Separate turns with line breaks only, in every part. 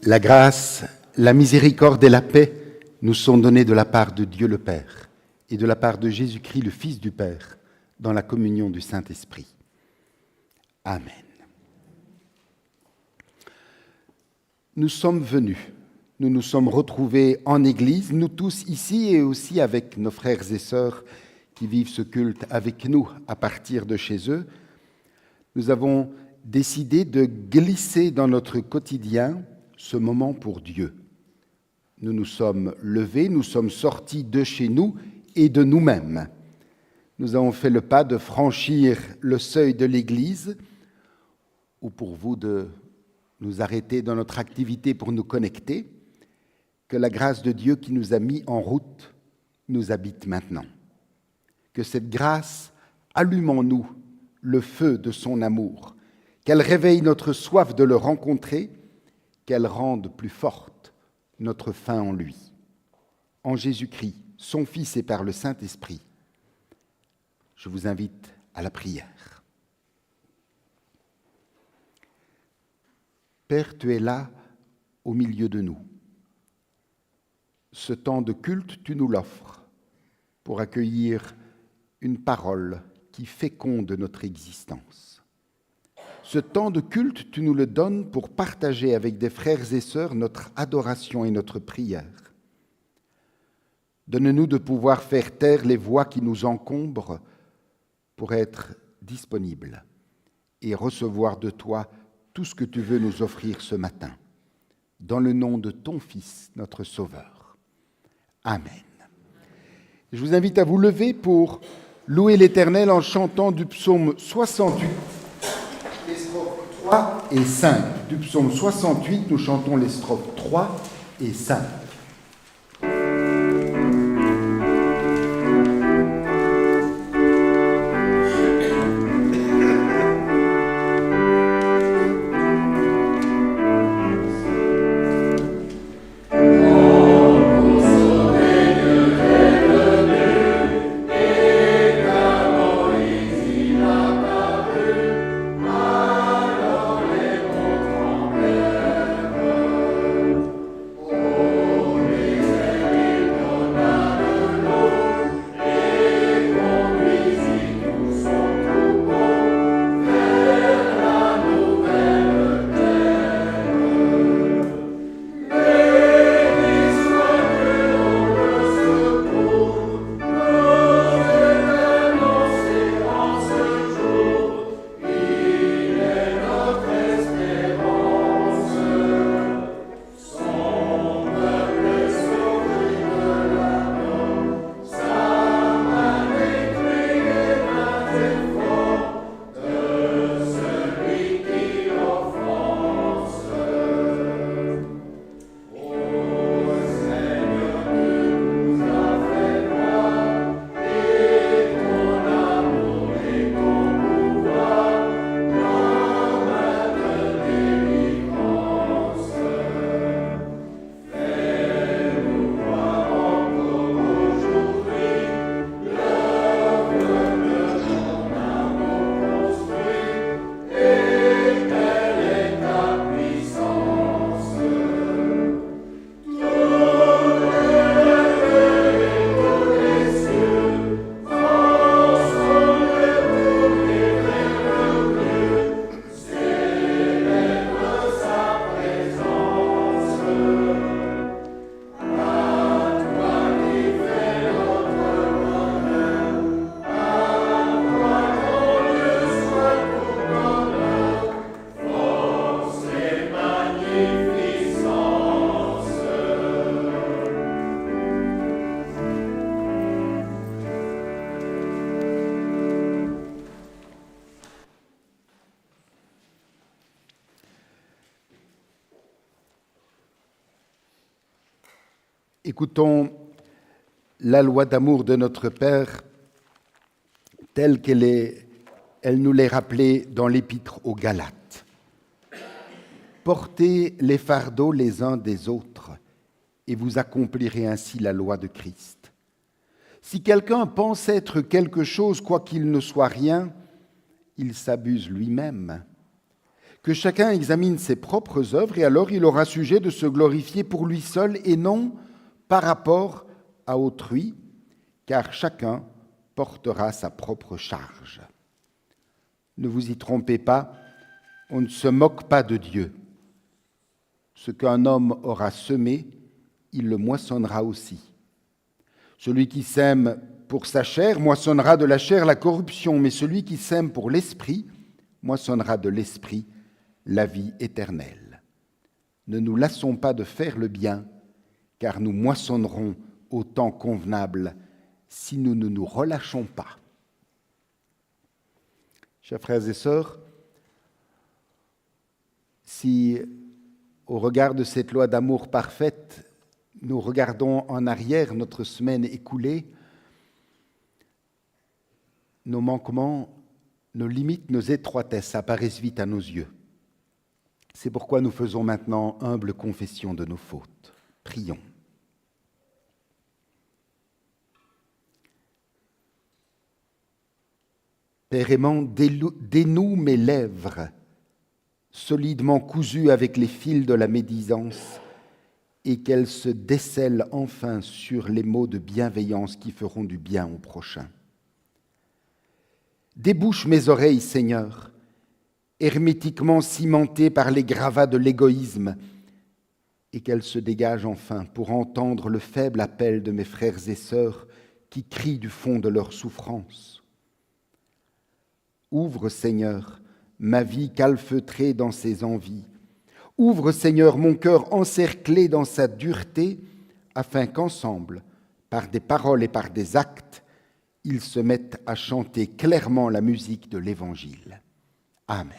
La grâce, la miséricorde et la paix nous sont données de la part de Dieu le Père et de la part de Jésus-Christ, le Fils du Père, dans la communion du Saint-Esprit. Amen. Nous sommes venus, nous nous sommes retrouvés en Église, nous tous ici et aussi avec nos frères et sœurs qui vivent ce culte avec nous à partir de chez eux. Nous avons décidé de glisser dans notre quotidien ce moment pour Dieu. Nous nous sommes levés, nous sommes sortis de chez nous et de nous-mêmes. Nous avons fait le pas de franchir le seuil de l'Église, ou pour vous de nous arrêter dans notre activité pour nous connecter, que la grâce de Dieu qui nous a mis en route nous habite maintenant. Que cette grâce allume en nous le feu de son amour, qu'elle réveille notre soif de le rencontrer, qu'elle rende plus forte notre faim en lui. En Jésus-Christ, son Fils et par le Saint-Esprit, je vous invite à la prière. Père, tu es là au milieu de nous. Ce temps de culte, tu nous l'offres pour accueillir une parole qui féconde notre existence. Ce temps de culte, tu nous le donnes pour partager avec des frères et sœurs notre adoration et notre prière. Donne-nous de pouvoir faire taire les voix qui nous encombrent pour être disponibles et recevoir de toi tout ce que tu veux nous offrir ce matin. Dans le nom de ton Fils, notre Sauveur. Amen. Je vous invite à vous lever pour louer l'Éternel en chantant du psaume 68, les strophes 3 et 5. Du psaume 68, nous chantons les strophes 3 et 5. Écoutons la loi d'amour de notre Père telle elle nous l'est rappelée dans l'Épître aux Galates. Portez les fardeaux les uns des autres et vous accomplirez ainsi la loi de Christ. Si quelqu'un pense être quelque chose, quoiqu'il ne soit rien, il s'abuse lui-même. Que chacun examine ses propres œuvres et alors il aura sujet de se glorifier pour lui seul et non par rapport à autrui, car chacun portera sa propre charge. Ne vous y trompez pas, on ne se moque pas de Dieu. Ce qu'un homme aura semé, il le moissonnera aussi. Celui qui sème pour sa chair moissonnera de la chair la corruption, mais celui qui sème pour l'esprit moissonnera de l'esprit la vie éternelle. Ne nous lassons pas de faire le bien, car nous moissonnerons au temps convenable si nous ne nous relâchons pas. Chers frères et sœurs, si au regard de cette loi d'amour parfaite, nous regardons en arrière notre semaine écoulée, nos manquements, nos limites, nos étroitesses apparaissent vite à nos yeux. C'est pourquoi nous faisons maintenant humble confession de nos fautes. Prions. Père aimant, dénoue mes lèvres, solidement cousues avec les fils de la médisance, et qu'elles se décèlent enfin sur les mots de bienveillance qui feront du bien au prochain. Débouche mes oreilles, Seigneur, hermétiquement cimentées par les gravats de l'égoïsme, et qu'elles se dégagent enfin pour entendre le faible appel de mes frères et sœurs qui crient du fond de leur souffrance. Ouvre, Seigneur, ma vie calfeutrée dans ses envies. Ouvre, Seigneur, mon cœur encerclé dans sa dureté, afin qu'ensemble, par des paroles et par des actes, ils se mettent à chanter clairement la musique de l'Évangile. Amen.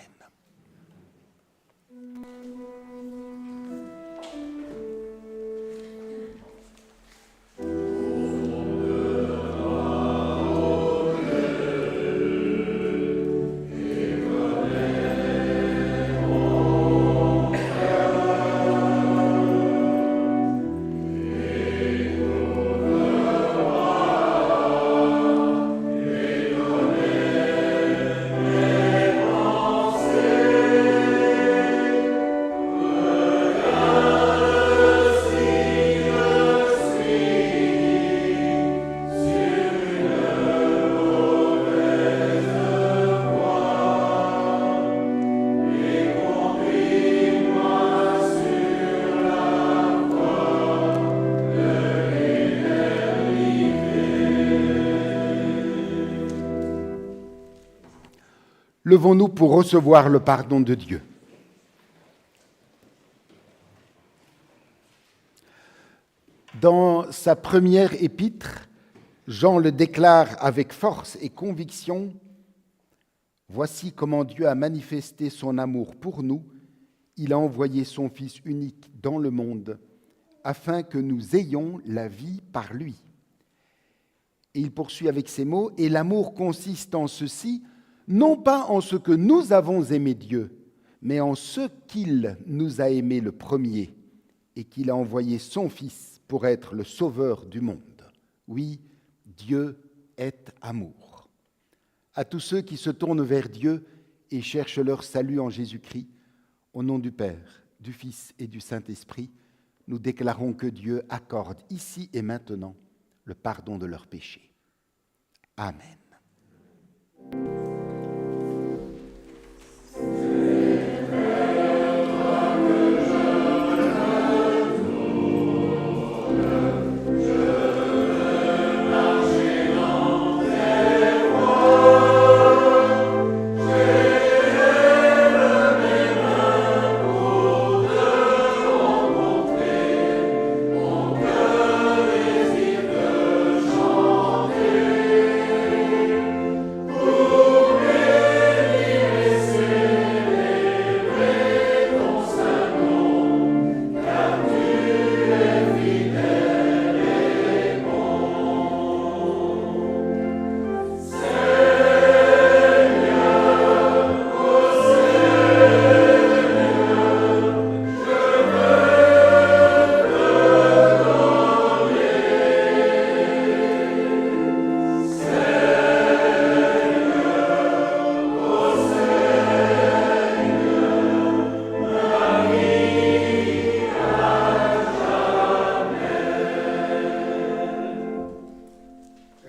Levons-nous pour recevoir le pardon de Dieu. Dans sa première épître, Jean le déclare avec force et conviction : « Voici comment Dieu a manifesté son amour pour nous. Il a envoyé son Fils unique dans le monde, afin que nous ayons la vie par lui. » Et il poursuit avec ces mots : « Et l'amour consiste en ceci, non pas en ce que nous avons aimé Dieu, mais en ce qu'il nous a aimés le premier, et qu'il a envoyé son Fils pour être le sauveur du monde. » Oui, Dieu est amour. À tous ceux qui se tournent vers Dieu et cherchent leur salut en Jésus-Christ, au nom du Père, du Fils et du Saint-Esprit, nous déclarons que Dieu accorde ici et maintenant le pardon de leurs péchés. Amen.
Oh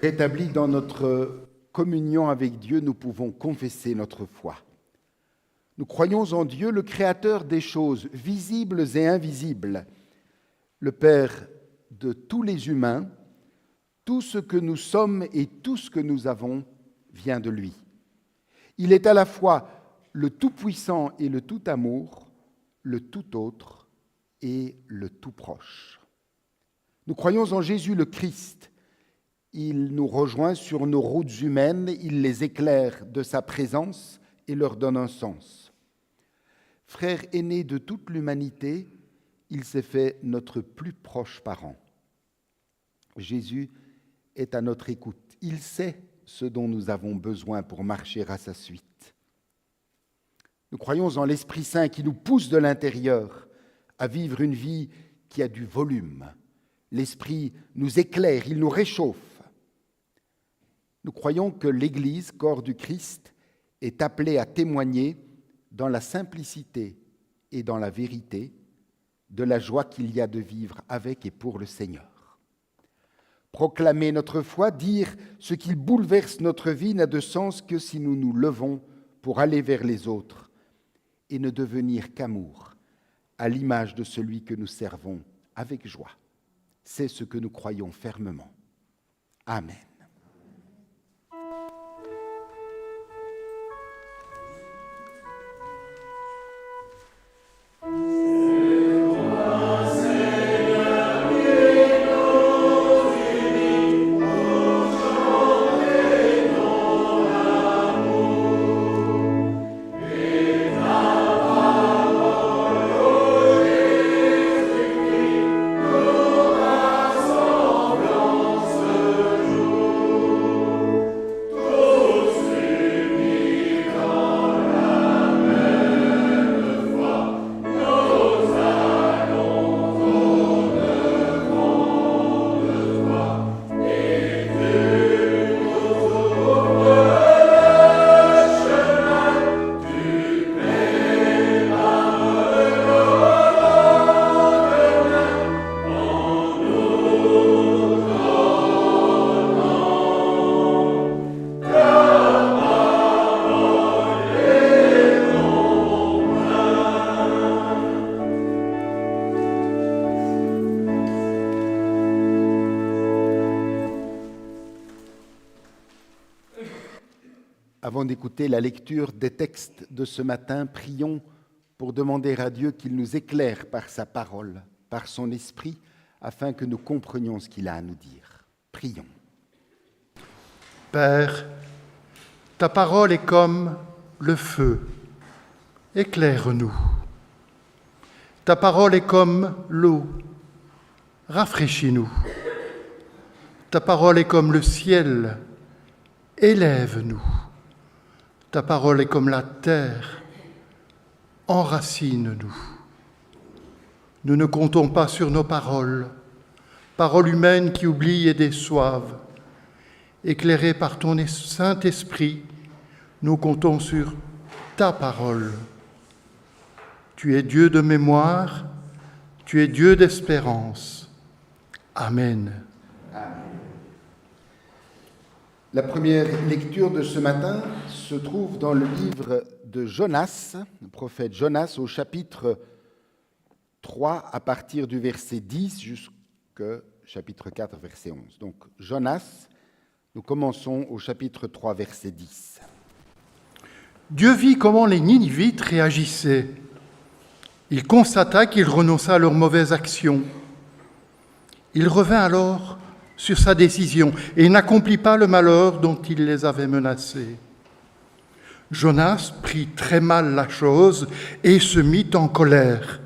Rétablis dans notre communion avec Dieu, nous pouvons confesser notre foi. Nous croyons en Dieu, le Créateur des choses visibles et invisibles, le Père de tous les humains. Tout ce que nous sommes et tout ce que nous avons vient de lui. Il est à la fois le Tout-Puissant et le Tout-Amour, le Tout-Autre et le Tout-Proche. Nous croyons en Jésus le Christ. Il nous rejoint sur nos routes humaines, il les éclaire de sa présence et leur donne un sens. Frère aîné de toute l'humanité, il s'est fait notre plus proche parent. Jésus est à notre écoute. Il sait ce dont nous avons besoin pour marcher à sa suite. Nous croyons en l'Esprit Saint qui nous pousse de l'intérieur à vivre une vie qui a du volume. L'Esprit nous éclaire, il nous réchauffe. Nous croyons que l'Église, corps du Christ, est appelée à témoigner dans la simplicité et dans la vérité de la joie qu'il y a de vivre avec et pour le Seigneur. Proclamer notre foi, dire ce qui bouleverse notre vie n'a de sens que si nous nous levons pour aller vers les autres et ne devenir qu'amour, à l'image de celui que nous servons avec joie. C'est ce que nous croyons fermement. Amen. Avant d'écouter la lecture des textes de ce matin, prions pour demander à Dieu qu'il nous éclaire par sa parole, par son esprit, afin que nous comprenions ce qu'il a à nous dire. Prions.
Père, ta parole est comme le feu. Éclaire-nous. Ta parole est comme l'eau. Rafraîchis-nous. Ta parole est comme le ciel. Élève-nous. Ta parole est comme la terre. Enracine-nous. Nous ne comptons pas sur nos paroles, paroles humaines qui oublient et déçoivent. Éclairés par ton Saint-Esprit, nous comptons sur ta parole. Tu es Dieu de mémoire, tu es Dieu d'espérance. Amen.
La première lecture de ce matin se trouve dans le livre de Jonas, le prophète Jonas, au chapitre 3, à partir du verset 10 jusqu'au chapitre 4, verset 11. Donc, Jonas, nous commençons au chapitre 3, verset 10.
Dieu vit comment les Ninivites réagissaient. Il constata qu'ils renonçaient à leurs mauvaises actions. Il revint alors sur sa décision et n'accomplit pas le malheur dont il les avait menacés. Jonas prit très mal la chose et se mit en colère.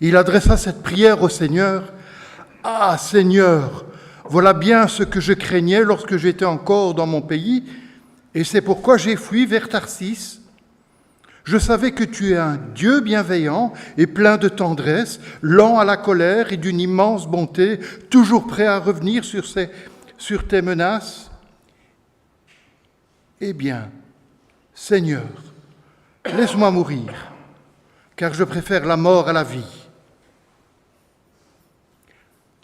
Il adressa cette prière au Seigneur. « Ah, Seigneur, voilà bien ce que je craignais lorsque j'étais encore dans mon pays, et c'est pourquoi j'ai fui vers Tarsis. Je savais que tu es un Dieu bienveillant et plein de tendresse, lent à la colère et d'une immense bonté, toujours prêt à revenir sur tes menaces. Eh bien, Seigneur, laisse-moi mourir, car je préfère la mort à la vie.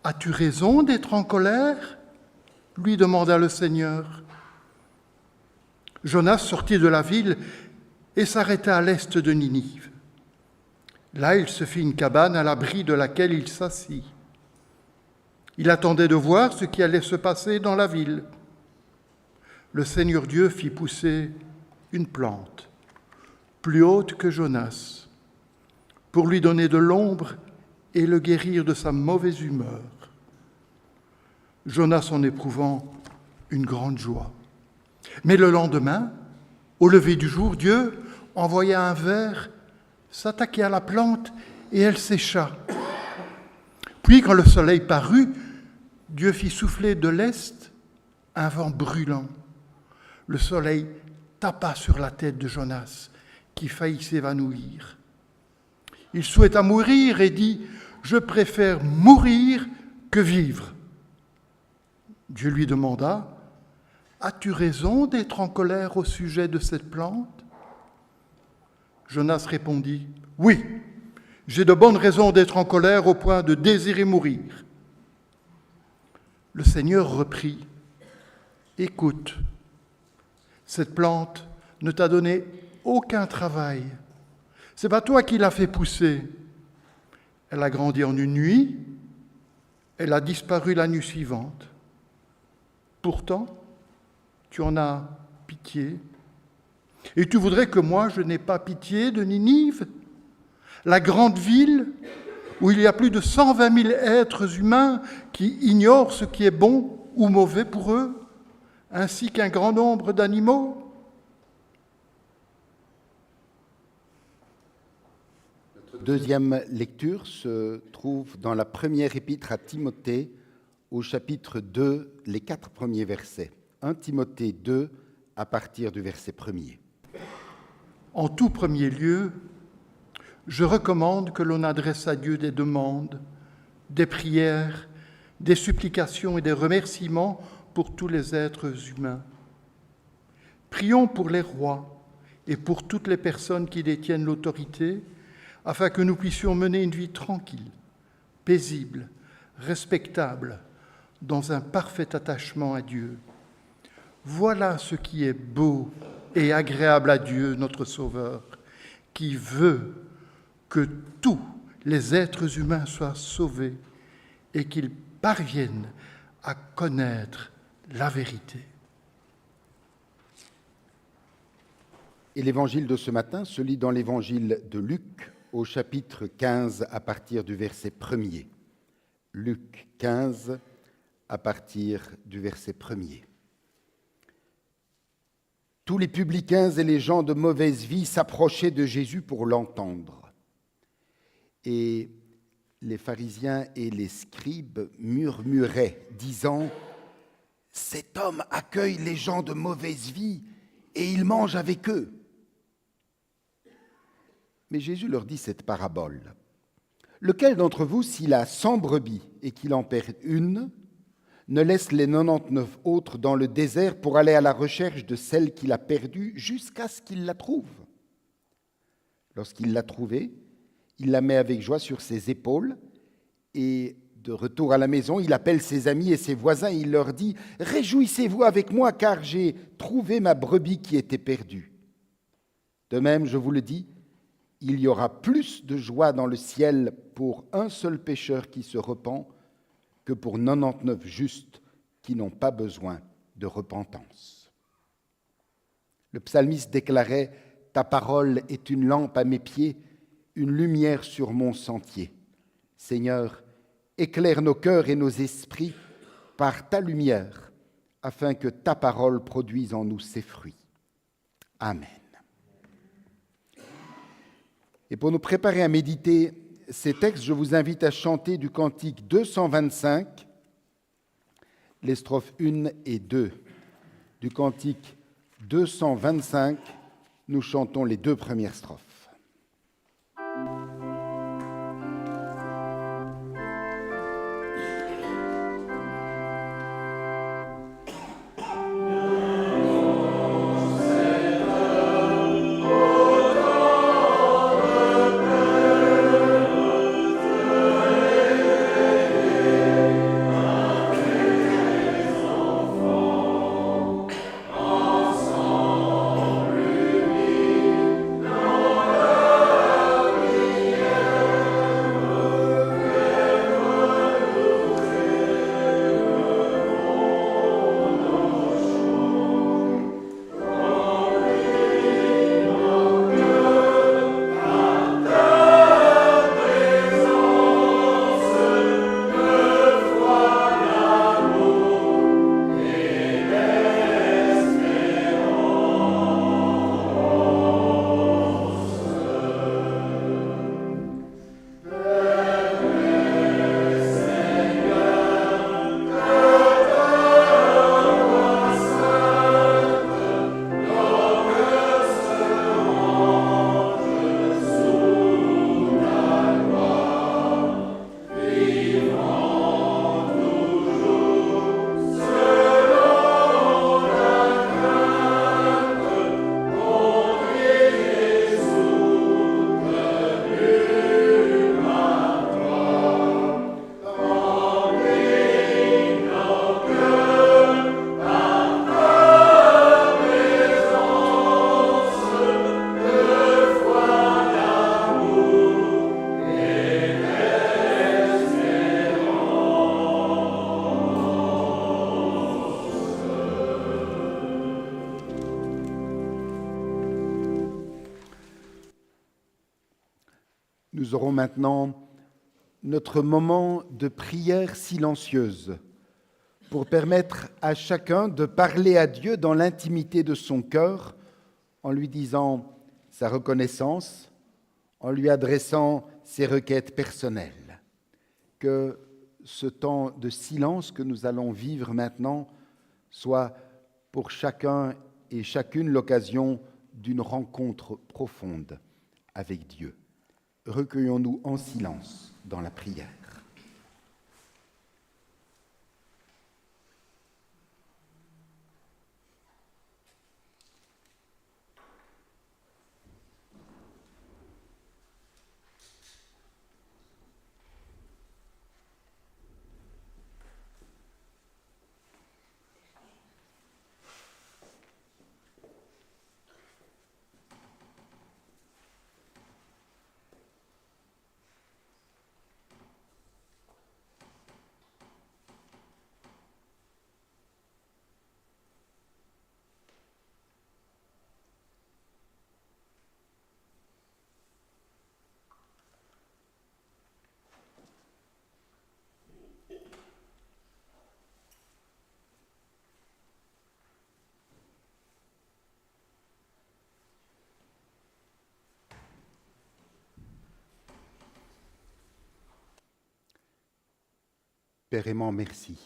As-tu raison d'être en colère ? lui demanda le Seigneur. Jonas sortit de la ville et s'arrêta à l'est de Ninive. Là, il se fit une cabane à l'abri de laquelle il s'assit. Il attendait de voir ce qui allait se passer dans la ville. Le Seigneur Dieu fit pousser une plante, plus haute que Jonas, pour lui donner de l'ombre et le guérir de sa mauvaise humeur. Jonas en éprouvant une grande joie. Mais le lendemain, au lever du jour, Dieu envoya un ver s'attaquer à la plante et elle sécha. Puis, quand le soleil parut, Dieu fit souffler de l'est un vent brûlant. Le soleil tapa sur la tête de Jonas, qui faillit s'évanouir. Il souhaita mourir et dit « Je préfère mourir que vivre ». Dieu lui demanda « As-tu raison d'être en colère au sujet de cette plante ?» Jonas répondit « Oui, j'ai de bonnes raisons d'être en colère au point de désirer mourir. » Le Seigneur reprit « Écoute, cette plante ne t'a donné aucun travail. Ce n'est pas toi qui l'as fait pousser. Elle a grandi en une nuit, elle a disparu la nuit suivante. Pourtant, tu en as pitié. Et tu voudrais que moi, je n'ai pas pitié de Ninive, la grande ville où il y a plus de 120 000 êtres humains qui ignorent ce qui est bon ou mauvais pour eux, ainsi qu'un grand nombre d'animaux.
Notre deuxième lecture se trouve dans la première épître à Timothée, au chapitre 2, les 4 premiers versets. 1 Timothée 2, à partir du verset 1er.
En tout premier lieu, je recommande que l'on adresse à Dieu des demandes, des prières, des supplications et des remerciements pour tous les êtres humains. Prions pour les rois et pour toutes les personnes qui détiennent l'autorité, afin que nous puissions mener une vie tranquille, paisible, respectable, dans un parfait attachement à Dieu. Voilà ce qui est beau et agréable à Dieu, notre Sauveur, qui veut que tous les êtres humains soient sauvés et qu'ils parviennent à connaître la vérité.
Et l'évangile de ce matin se lit dans l'évangile de Luc, au chapitre 15, à partir du verset 1er. Luc 15, à partir du verset 1er. Tous les publicains et les gens de mauvaise vie s'approchaient de Jésus pour l'entendre. Et les pharisiens et les scribes murmuraient, disant « Cet homme accueille les gens de mauvaise vie et il mange avec eux. » Mais Jésus leur dit cette parabole. « Lequel d'entre vous, s'il a 100 brebis et qu'il en perd une, ne laisse les 99 autres dans le désert pour aller à la recherche de celle qu'il a perdue jusqu'à ce qu'il la trouve. Lorsqu'il l'a trouvée, il la met avec joie sur ses épaules et de retour à la maison, il appelle ses amis et ses voisins et il leur dit « Réjouissez-vous avec moi car j'ai trouvé ma brebis qui était perdue. » De même, je vous le dis, il y aura plus de joie dans le ciel pour un seul pécheur qui se repent que pour 99 justes qui n'ont pas besoin de repentance. Le psalmiste déclarait « Ta parole est une lampe à mes pieds, une lumière sur mon sentier. Seigneur, éclaire nos cœurs et nos esprits par ta lumière, afin que ta parole produise en nous ses fruits. Amen. » Et pour nous préparer à méditer ces textes, je vous invite à chanter du cantique 225, les strophes 1 et 2. Du cantique 225, nous chantons les 2 premières strophes. Nous aurons maintenant notre moment de prière silencieuse pour permettre à chacun de parler à Dieu dans l'intimité de son cœur en lui disant sa reconnaissance, en lui adressant ses requêtes personnelles. Que ce temps de silence que nous allons vivre maintenant soit pour chacun et chacune l'occasion d'une rencontre profonde avec Dieu. Recueillons-nous en silence dans la prière. Père aimant, merci.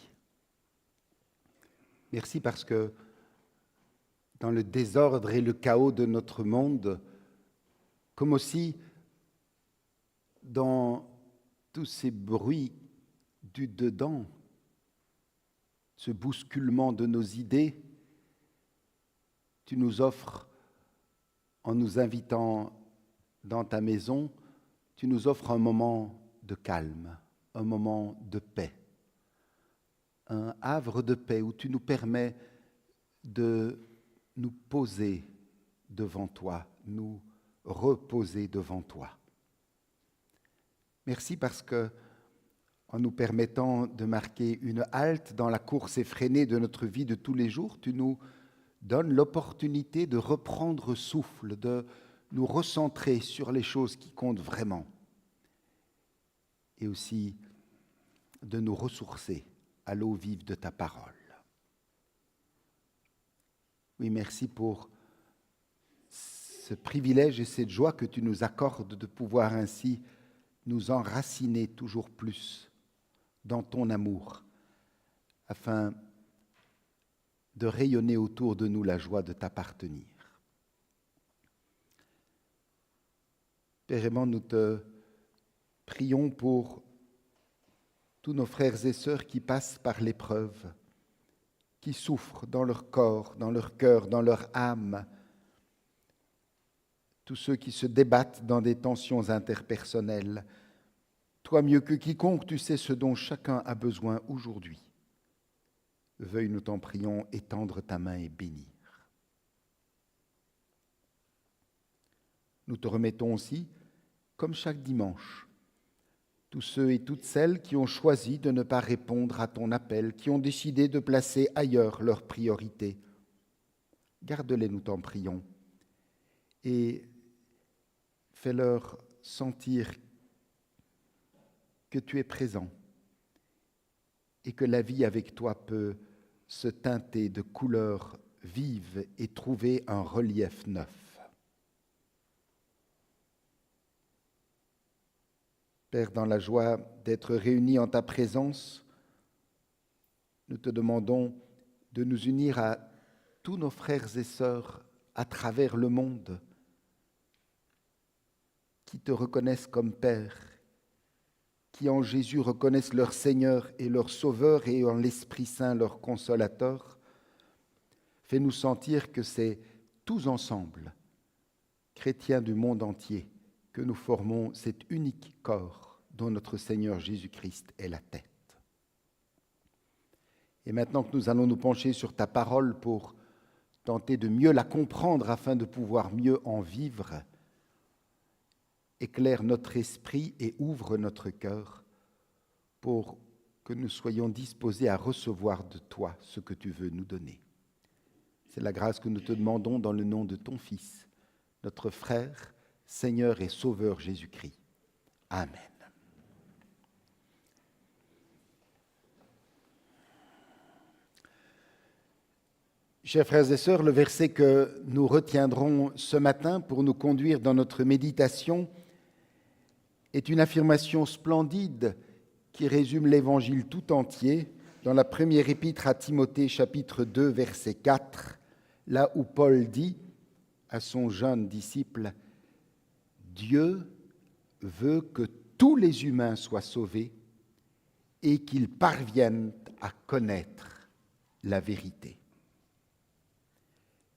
Merci parce que dans le désordre et le chaos de notre monde, comme aussi dans tous ces bruits du dedans, ce bousculement de nos idées, tu nous offres, en nous invitant dans ta maison, tu nous offres un moment de calme, un moment de paix. Un havre de paix où tu nous permets de nous poser devant toi, nous reposer devant toi. Merci parce que, en nous permettant de marquer une halte dans la course effrénée de notre vie de tous les jours, tu nous donnes l'opportunité de reprendre souffle, de nous recentrer sur les choses qui comptent vraiment et aussi de nous ressourcer à l'eau vive de ta parole. Oui, merci pour ce privilège et cette joie que tu nous accordes de pouvoir ainsi nous enraciner toujours plus dans ton amour, afin de rayonner autour de nous la joie de t'appartenir. Père aimant, nous te prions pour tous nos frères et sœurs qui passent par l'épreuve, qui souffrent dans leur corps, dans leur cœur, dans leur âme, tous ceux qui se débattent dans des tensions interpersonnelles. Toi, mieux que quiconque, tu sais ce dont chacun a besoin aujourd'hui. Veuille, nous t'en prions, étendre ta main et bénir. Nous te remettons aussi, comme chaque dimanche, tous ceux et toutes celles qui ont choisi de ne pas répondre à ton appel, qui ont décidé de placer ailleurs leurs priorités. Garde-les, nous t'en prions, et fais-leur sentir que tu es présent et que la vie avec toi peut se teinter de couleurs vives et trouver un relief neuf. Père, dans la joie d'être réunis en ta présence, nous te demandons de nous unir à tous nos frères et sœurs à travers le monde qui te reconnaissent comme Père, qui en Jésus reconnaissent leur Seigneur et leur Sauveur et en l'Esprit Saint leur Consolateur. Fais-nous sentir que c'est tous ensemble, chrétiens du monde entier, que nous formons cet unique corps dont notre Seigneur Jésus-Christ est la tête. Et maintenant que nous allons nous pencher sur ta parole pour tenter de mieux la comprendre afin de pouvoir mieux en vivre, éclaire notre esprit et ouvre notre cœur pour que nous soyons disposés à recevoir de toi ce que tu veux nous donner. C'est la grâce que nous te demandons dans le nom de ton Fils, notre frère, Seigneur et Sauveur Jésus-Christ. Amen. Chers frères et sœurs, le verset que nous retiendrons ce matin pour nous conduire dans notre méditation est une affirmation splendide qui résume l'Évangile tout entier dans la première épître à Timothée, chapitre 2, verset 4, là où Paul dit à son jeune disciple « Dieu veut que tous les humains soient sauvés et qu'ils parviennent à connaître la vérité. »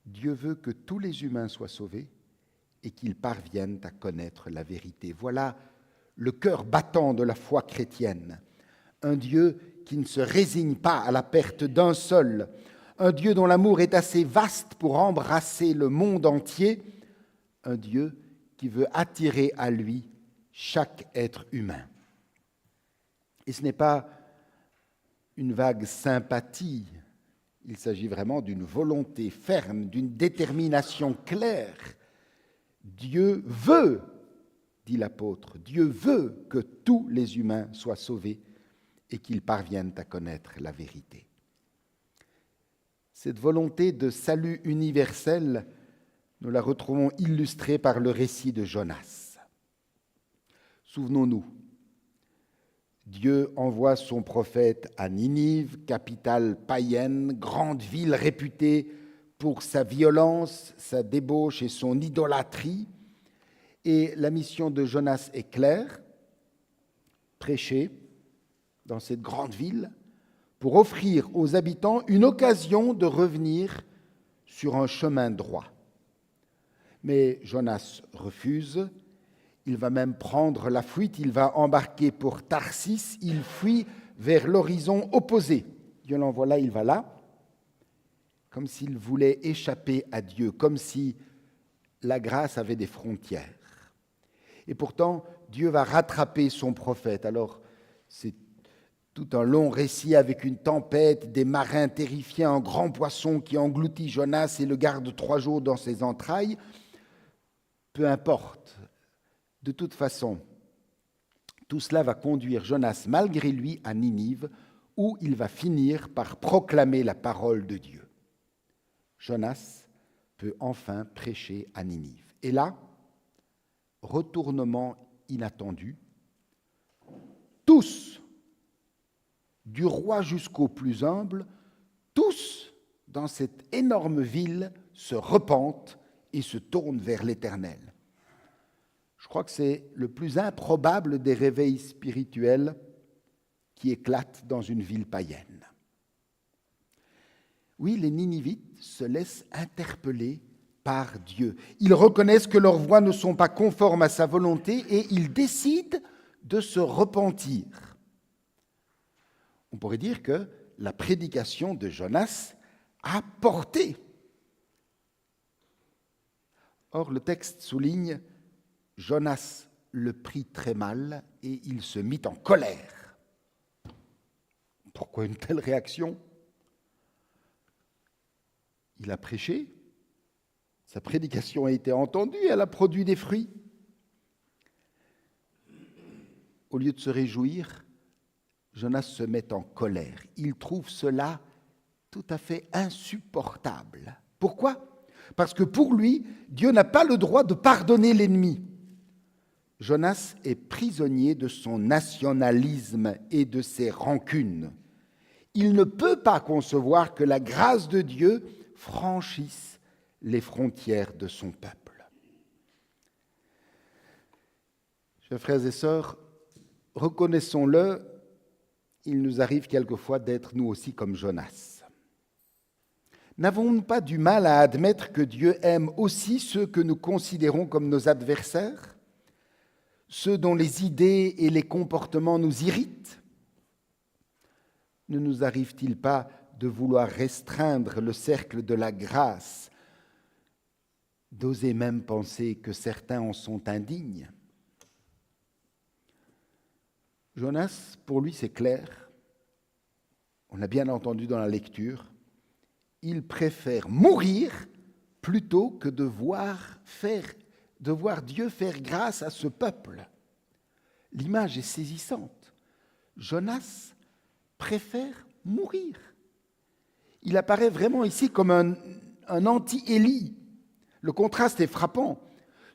Dieu veut que tous les humains soient sauvés et qu'ils parviennent à connaître la vérité. Voilà le cœur battant de la foi chrétienne. Un Dieu qui ne se résigne pas à la perte d'un seul. Un Dieu dont l'amour est assez vaste pour embrasser le monde entier. Un Dieu qui veut attirer à lui chaque être humain. Et ce n'est pas une vague sympathie. Il s'agit vraiment d'une volonté ferme, d'une détermination claire. Dieu veut, dit l'apôtre, Dieu veut que tous les humains soient sauvés et qu'ils parviennent à connaître la vérité. Cette volonté de salut universel, nous la retrouvons illustrée par le récit de Jonas. Souvenons-nous, Dieu envoie son prophète à Ninive, capitale païenne, grande ville réputée pour sa violence, sa débauche et son idolâtrie. Et la mission de Jonas est claire, prêcher dans cette grande ville pour offrir aux habitants une occasion de revenir sur un chemin droit. Mais Jonas refuse. Il va même prendre la fuite, il va embarquer pour Tarsis, il fuit vers l'horizon opposé. Dieu l'envoie là, il va là, comme s'il voulait échapper à Dieu, comme si la grâce avait des frontières. Et pourtant, Dieu va rattraper son prophète. Alors, c'est tout un long récit avec une tempête, des marins terrifiés, un grand poisson qui engloutit Jonas et le garde 3 jours dans ses entrailles. Peu importe. De toute façon, tout cela va conduire Jonas malgré lui à Ninive, où il va finir par proclamer la parole de Dieu. Jonas peut enfin prêcher à Ninive. Et là, retournement inattendu, tous, du roi jusqu'au plus humble, tous dans cette énorme ville se repentent et se tournent vers l'Éternel. Je crois que c'est le plus improbable des réveils spirituels qui éclatent dans une ville païenne. Oui, les Ninivites se laissent interpeller par Dieu. Ils reconnaissent que leurs voies ne sont pas conformes à sa volonté et ils décident de se repentir. On pourrait dire que la prédication de Jonas a porté. Or, le texte souligne Jonas le prit très mal et il se mit en colère. Pourquoi une telle réaction? Il a prêché, sa prédication a été entendue, elle a produit des fruits. Au lieu de se réjouir, Jonas se met en colère. Il trouve cela tout à fait insupportable. Pourquoi? Parce que pour lui, Dieu n'a pas le droit de pardonner l'ennemi. Jonas est prisonnier de son nationalisme et de ses rancunes. Il ne peut pas concevoir que la grâce de Dieu franchisse les frontières de son peuple. Chers frères et sœurs, reconnaissons-le, il nous arrive quelquefois d'être nous aussi comme Jonas. N'avons-nous pas du mal à admettre que Dieu aime aussi ceux que nous considérons comme nos adversaires? Ceux dont les idées et les comportements nous irritent? Ne nous arrive-t-il pas de vouloir restreindre le cercle de la grâce, d'oser même penser que certains en sont indignes? Jonas, pour lui, c'est clair. On l'a bien entendu dans la lecture. Il préfère mourir plutôt que de voir Dieu faire grâce à ce peuple. L'image est saisissante. Jonas préfère mourir. Il apparaît vraiment ici comme un anti-Élie. Le contraste est frappant.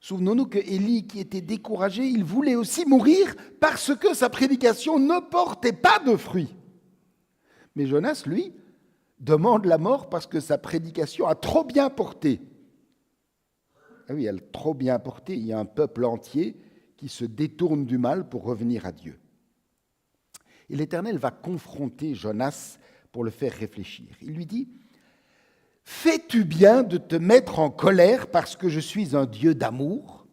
Souvenons-nous que Élie, qui était découragé, il voulait aussi mourir parce que sa prédication ne portait pas de fruits. Mais Jonas, lui, demande la mort parce que sa prédication a trop bien porté. Ah oui, elle a trop bien porté. Il y a un peuple entier qui se détourne du mal pour revenir à Dieu. Et l'Éternel va confronter Jonas pour le faire réfléchir. Il lui dit, « Fais-tu bien de te mettre en colère parce que je suis un Dieu d'amour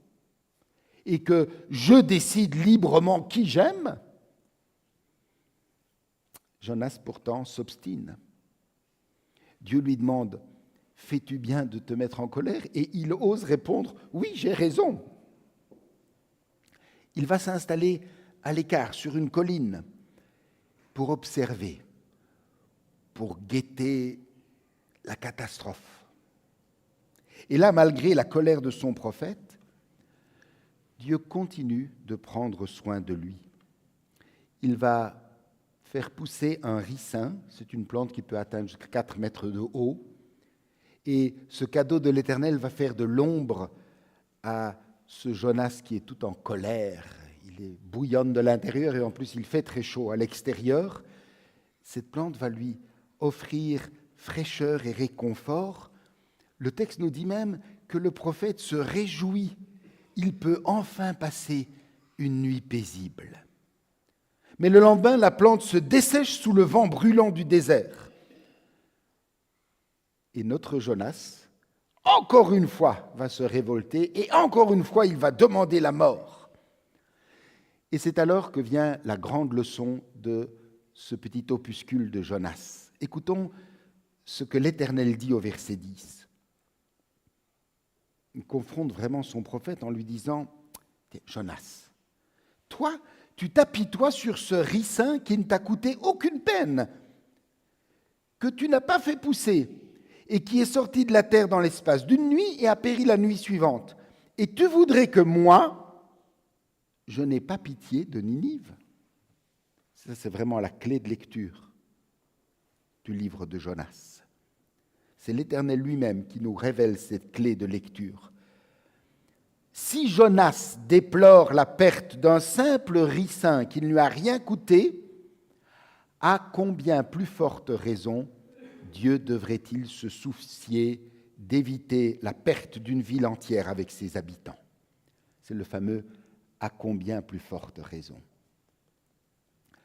et que je décide librement qui j'aime ?» Jonas pourtant s'obstine. Dieu lui demande, « Fais-tu bien de te mettre en colère ?» Et il ose répondre, « Oui, j'ai raison. » Il va s'installer à l'écart sur une colline pour observer, pour guetter la catastrophe. Et là, malgré la colère de son prophète, Dieu continue de prendre soin de lui. Il va faire pousser un ricin, c'est une plante qui peut atteindre jusqu'à 4 mètres de haut, et ce cadeau de l'Éternel va faire de l'ombre à ce Jonas qui est tout en colère. Il est bouillonne de l'intérieur et en plus il fait très chaud à l'extérieur. Cette plante va lui offrir fraîcheur et réconfort. Le texte nous dit même que le prophète se réjouit. Il peut enfin passer une nuit paisible. Mais le lendemain, la plante se dessèche sous le vent brûlant du désert. Et notre Jonas, encore une fois, va se révolter et encore une fois, il va demander la mort. Et c'est alors que vient la grande leçon de ce petit opuscule de Jonas. Écoutons ce que l'Éternel dit au verset 10. Il confronte vraiment son prophète en lui disant, « Jonas, toi, tu t'apitoies sur ce ricin qui ne t'a coûté aucune peine, que tu n'as pas fait pousser et qui est sorti de la terre dans l'espace d'une nuit et a péri la nuit suivante. Et tu voudrais que moi, je n'ai pas pitié de Ninive. » Ça, c'est vraiment la clé de lecture du livre de Jonas. C'est l'Éternel lui-même qui nous révèle cette clé de lecture. Si Jonas déplore la perte d'un simple ricin qui ne lui a rien coûté, à combien plus forte raison Dieu devrait-il se soucier d'éviter la perte d'une ville entière avec ses habitants? C'est le fameux « à combien plus forte raison ».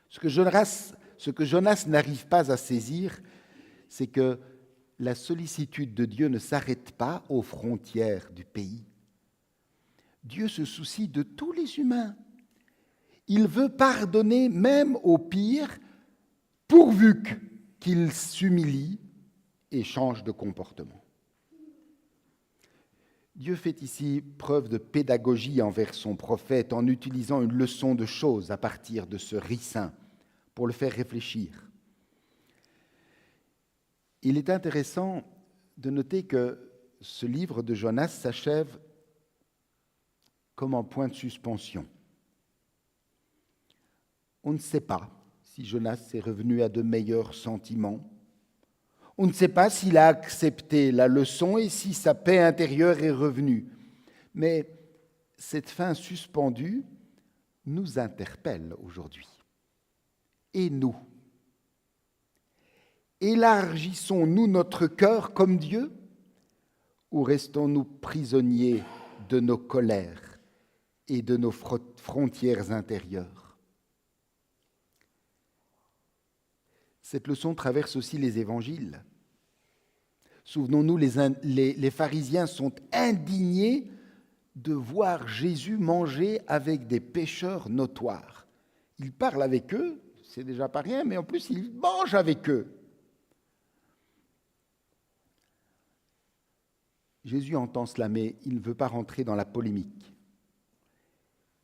Ce que Jonas n'arrive pas à saisir, c'est que la sollicitude de Dieu ne s'arrête pas aux frontières du pays. Dieu se soucie de tous les humains. Il veut pardonner même aux pires, pourvu qu'ils s'humilient et changent de comportement. Dieu fait ici preuve de pédagogie envers son prophète en utilisant une leçon de choses à partir de ce ricin pour le faire réfléchir. Il est intéressant de noter que ce livre de Jonas s'achève comme un point de suspension. On ne sait pas si Jonas est revenu à de meilleurs sentiments. On ne sait pas s'il a accepté la leçon et si sa paix intérieure est revenue. Mais cette fin suspendue nous interpelle aujourd'hui. Et nous? Élargissons-nous notre cœur comme Dieu ou restons-nous prisonniers de nos colères et de nos frontières intérieures? Cette leçon traverse aussi les évangiles. Souvenons-nous, les pharisiens sont indignés de voir Jésus manger avec des pécheurs notoires. Il parle avec eux, c'est déjà pas rien, mais en plus il mange avec eux. Jésus entend cela, mais il ne veut pas rentrer dans la polémique.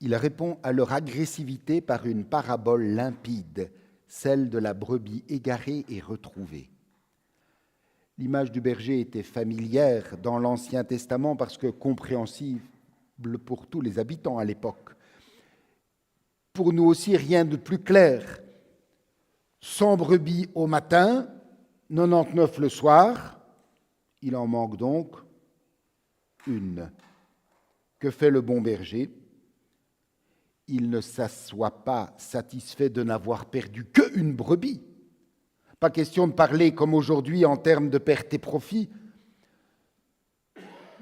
Il répond à leur agressivité par une parabole limpide, celle de la brebis égarée et retrouvée. L'image du berger était familière dans l'Ancien Testament parce que compréhensible pour tous les habitants à l'époque. Pour nous aussi, rien de plus clair. 100 brebis au matin, 99 le soir, il en manque donc une. Que fait le bon berger? Il ne s'assoit pas satisfait de n'avoir perdu qu'une brebis. Pas question de parler comme aujourd'hui en termes de perte et profit.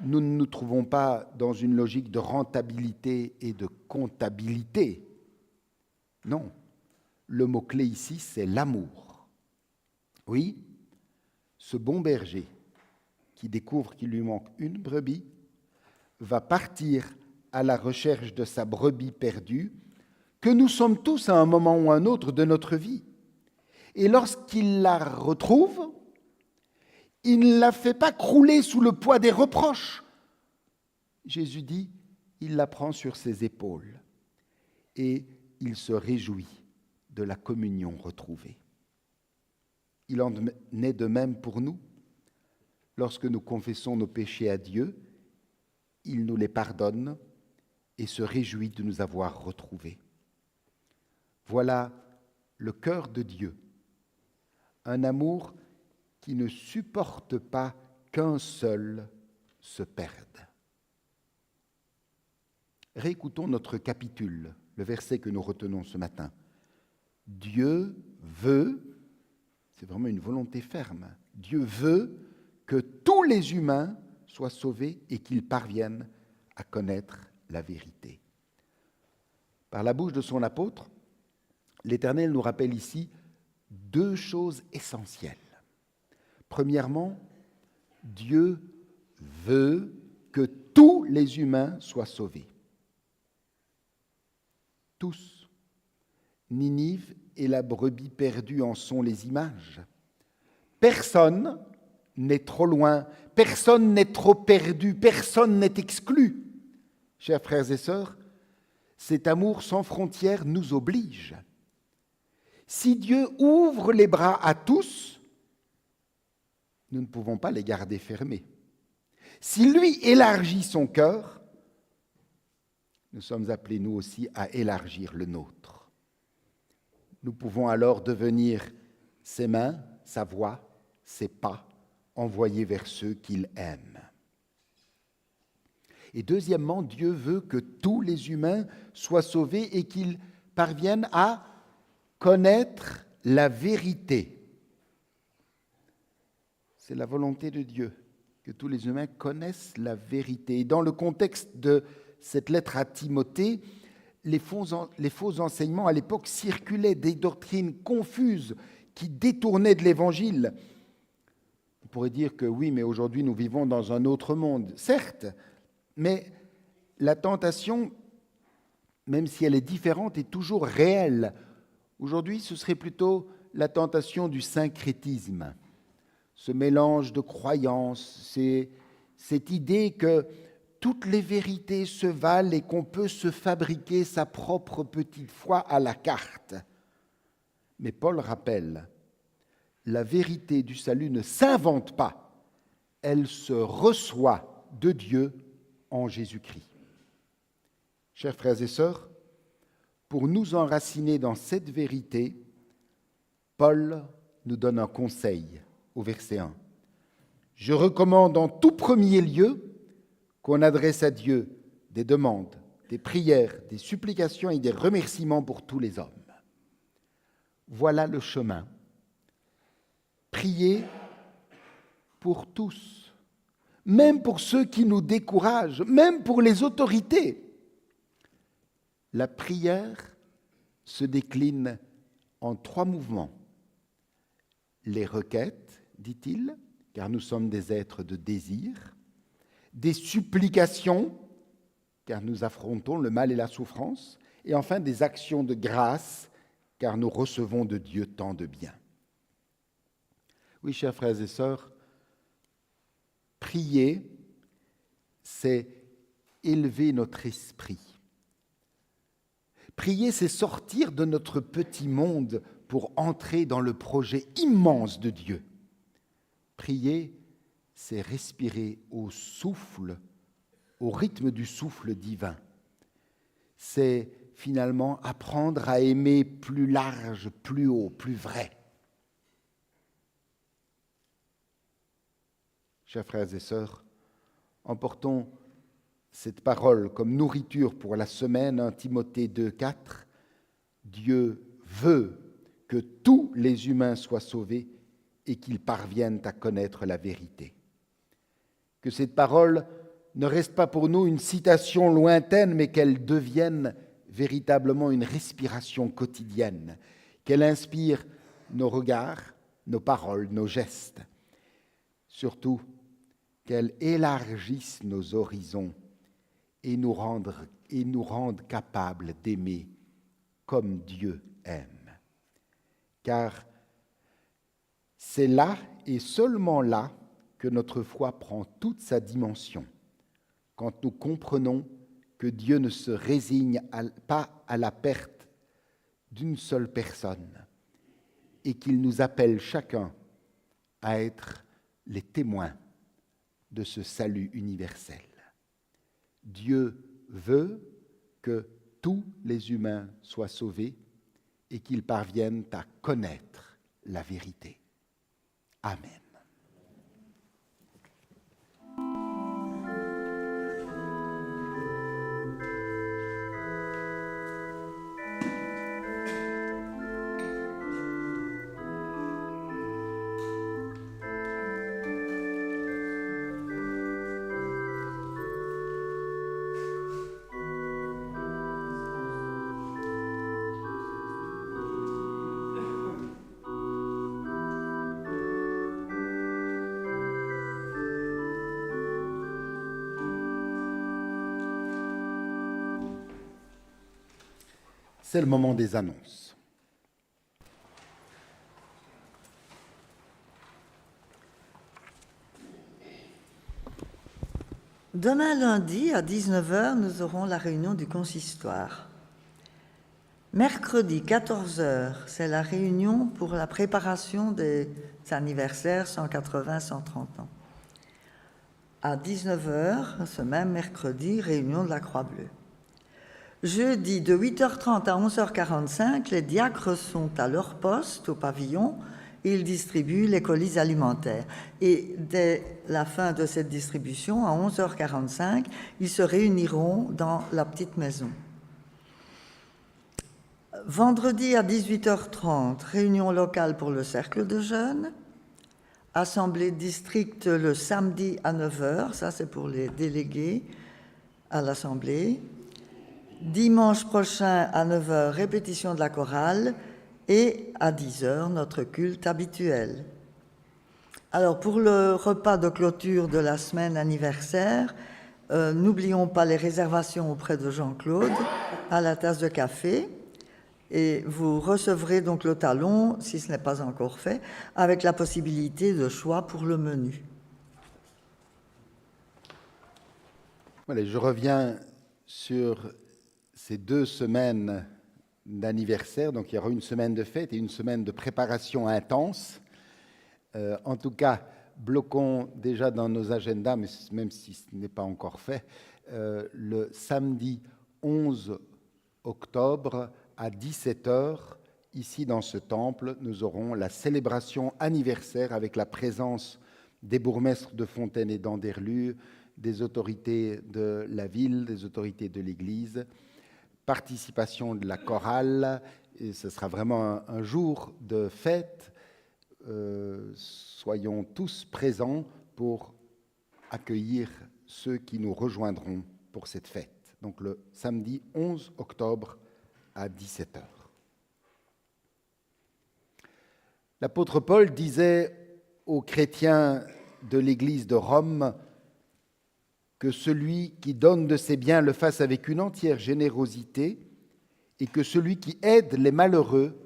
Nous ne nous trouvons pas dans une logique de rentabilité et de comptabilité. Non, le mot-clé ici, c'est l'amour. Oui, ce bon berger qui découvre qu'il lui manque une brebis va partir à la recherche de sa brebis perdue, que nous sommes tous à un moment ou à un autre de notre vie. Et lorsqu'il la retrouve, il ne la fait pas crouler sous le poids des reproches. Jésus dit, il la prend sur ses épaules et il se réjouit de la communion retrouvée. Il en est de même pour nous. Lorsque nous confessons nos péchés à Dieu, il nous les pardonne et se réjouit de nous avoir retrouvés. Voilà le cœur de Dieu, un amour qui ne supporte pas qu'un seul se perde. Réécoutons notre capitule, le verset que nous retenons ce matin. Dieu veut, c'est vraiment une volonté ferme, Dieu veut que tous les humains soient sauvés et qu'ils parviennent à connaître la vérité. Par la bouche de son apôtre, l'Éternel nous rappelle ici deux choses essentielles. Premièrement, Dieu veut que tous les humains soient sauvés. Tous. Ninive et la brebis perdue en sont les images. Personne n'est trop loin, personne n'est trop perdu, personne n'est exclu. Chers frères et sœurs, cet amour sans frontières nous oblige. Si Dieu ouvre les bras à tous, nous ne pouvons pas les garder fermés. Si lui élargit son cœur, nous sommes appelés nous aussi à élargir le nôtre. Nous pouvons alors devenir ses mains, sa voix, ses pas, envoyés vers ceux qu'il aime. Et deuxièmement, Dieu veut que tous les humains soient sauvés et qu'ils parviennent à connaître la vérité. C'est la volonté de Dieu, que tous les humains connaissent la vérité. Et dans le contexte de cette lettre à Timothée, les faux enseignements à l'époque circulaient, des doctrines confuses qui détournaient de l'Évangile. On pourrait dire que oui, mais aujourd'hui nous vivons dans un autre monde. Certes, mais la tentation, même si elle est différente, est toujours réelle. Aujourd'hui, ce serait plutôt la tentation du syncrétisme, ce mélange de croyances, cette idée que toutes les vérités se valent et qu'on peut se fabriquer sa propre petite foi à la carte. Mais Paul rappelle, la vérité du salut ne s'invente pas, elle se reçoit de Dieu en Jésus-Christ. Chers frères et sœurs, pour nous enraciner dans cette vérité, Paul nous donne un conseil au verset 1. Je recommande en tout premier lieu qu'on adresse à Dieu des demandes, des prières, des supplications et des remerciements pour tous les hommes. Voilà le chemin. Priez pour tous, même pour ceux qui nous découragent, même pour les autorités. La prière se décline en 3 mouvements. Les requêtes, dit-il, car nous sommes des êtres de désir. Des supplications, car nous affrontons le mal et la souffrance. Et enfin, des actions de grâce, car nous recevons de Dieu tant de bien. Oui, chers frères et sœurs, prier, c'est élever notre esprit. Prier, c'est sortir de notre petit monde pour entrer dans le projet immense de Dieu. Prier, c'est respirer au souffle, au rythme du souffle divin. C'est finalement apprendre à aimer plus large, plus haut, plus vrai. Chers frères et sœurs, emportons cette parole comme nourriture pour la semaine, 1 Timothée 2,4. Dieu veut que tous les humains soient sauvés et qu'ils parviennent à connaître la vérité. Que cette parole ne reste pas pour nous une citation lointaine, mais qu'elle devienne véritablement une respiration quotidienne, qu'elle inspire nos regards, nos paroles, nos gestes. Surtout, qu'elle élargisse nos horizons et nous rende capables d'aimer comme Dieu aime. Car c'est là et seulement là que notre foi prend toute sa dimension, quand nous comprenons que Dieu ne se résigne pas à la perte d'une seule personne et qu'il nous appelle chacun à être les témoins de ce salut universel. Dieu veut que tous les humains soient sauvés et qu'ils parviennent à connaître la vérité. Amen. C'est le moment des annonces.
Demain lundi à 19h, nous aurons la réunion du consistoire. Mercredi 14h, c'est la réunion pour la préparation des anniversaires 180-130 ans. À 19h, ce même mercredi, réunion de la Croix-Bleue. Jeudi, de 8h30 à 11h45, les diacres sont à leur poste au pavillon et ils distribuent les colis alimentaires. Et dès la fin de cette distribution, à 11h45, ils se réuniront dans la petite maison. Vendredi à 18h30, réunion locale pour le cercle de jeunes. Assemblée de district le samedi à 9h, ça c'est pour les délégués à l'assemblée. Dimanche prochain à 9h, répétition de la chorale et à 10h, notre culte habituel. Alors pour le repas de clôture de la semaine anniversaire, n'oublions pas les réservations auprès de Jean-Claude à la tasse de café et vous recevrez donc le talon, si ce n'est pas encore fait, avec la possibilité de choix pour le menu.
Voilà, je reviens sur ces 2 semaines d'anniversaire, donc il y aura une semaine de fête et une semaine de préparation intense. En tout cas, bloquons déjà dans nos agendas, mais même si ce n'est pas encore fait, le samedi 11 octobre à 17h, ici dans ce temple, nous aurons la célébration anniversaire avec la présence des bourgmestres de Fontaine et d'Anderlu, des autorités de la ville, des autorités de l'Église, participation de la chorale, et ce sera vraiment un jour de fête. Soyons tous présents pour accueillir ceux qui nous rejoindront pour cette fête. Donc le samedi 11 octobre à 17h. L'apôtre Paul disait aux chrétiens de l'Église de Rome que celui qui donne de ses biens le fasse avec une entière générosité et que celui qui aide les malheureux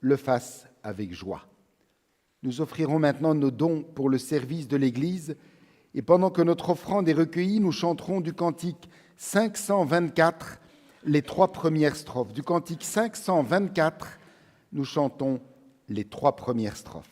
le fasse avec joie. Nous offrirons maintenant nos dons pour le service de l'Église et pendant que notre offrande est recueillie, nous chanterons du cantique 524 les 3 premières strophes. Du cantique 524, nous chantons les 3 premières strophes.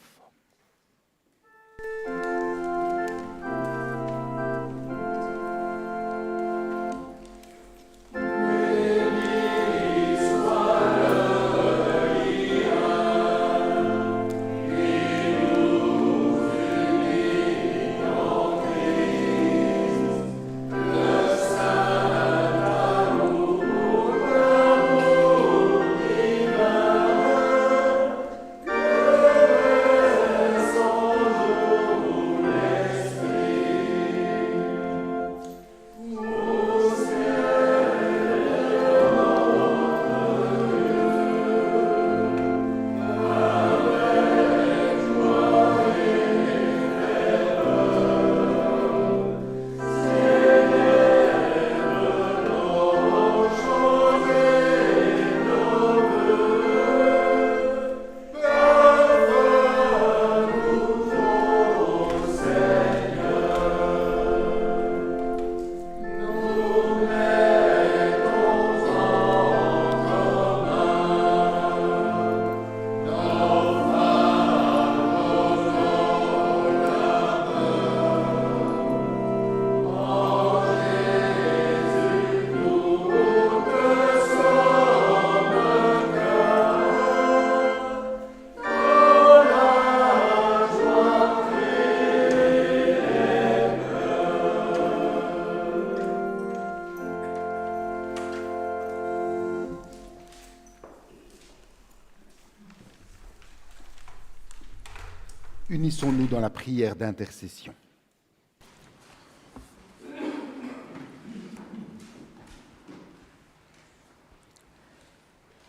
Unissons-nous dans la prière d'intercession.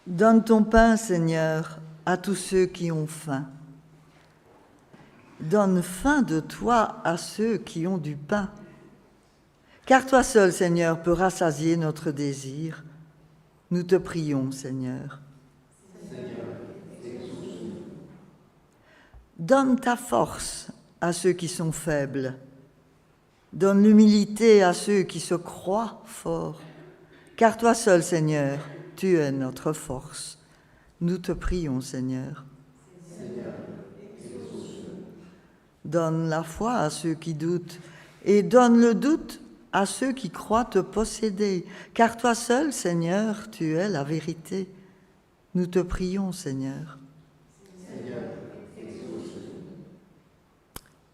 Donne ton pain, Seigneur, à tous ceux qui ont faim. Donne faim de toi à ceux qui ont du pain. Car toi seul, Seigneur, peux rassasier notre désir. Nous te prions, Seigneur. Donne ta force à ceux qui sont faibles. Donne l'humilité à ceux qui se croient forts. Car toi seul, Seigneur, tu es notre force. Nous te prions, Seigneur. Donne la foi à ceux qui doutent et donne le doute à ceux qui croient te posséder. Car toi seul, Seigneur, tu es la vérité. Nous te prions, Seigneur.